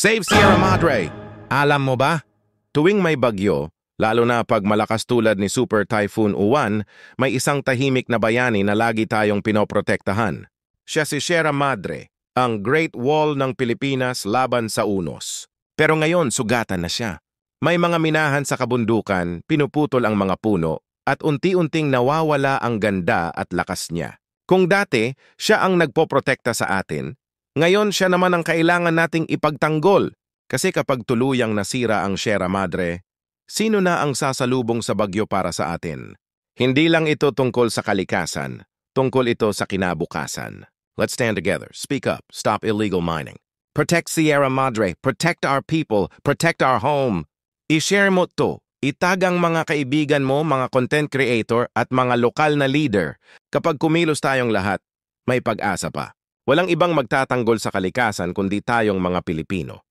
Save Sierra Madre! Alam mo ba? Tuwing may bagyo, lalo na pag malakas tulad ni Super Typhoon Uwan, may isang tahimik na bayani na lagi tayong pinoprotektahan. Siya si Sierra Madre, ang Great Wall ng Pilipinas laban sa unos. Pero ngayon, sugatan na siya. May mga minahan sa kabundukan, pinuputol ang mga puno, at unti-unting nawawala ang ganda at lakas niya. Kung dati, siya ang nagpoprotekta sa atin, ngayon siya naman ang kailangan nating ipagtanggol. Kasi kapag tuluyang nasira ang Sierra Madre, sino na ang sasalubong sa bagyo para sa atin? Hindi lang ito tungkol sa kalikasan, tungkol ito sa kinabukasan. Let's stand together, speak up, stop illegal mining. Protect Sierra Madre, protect our people, protect our home. I-share mo to. Itag ang mga kaibigan mo, mga content creator at mga lokal na leader. Kapag kumilos tayong lahat, may pag-asa pa. Walang ibang magtatanggol sa kalikasan kundi tayong mga Pilipino.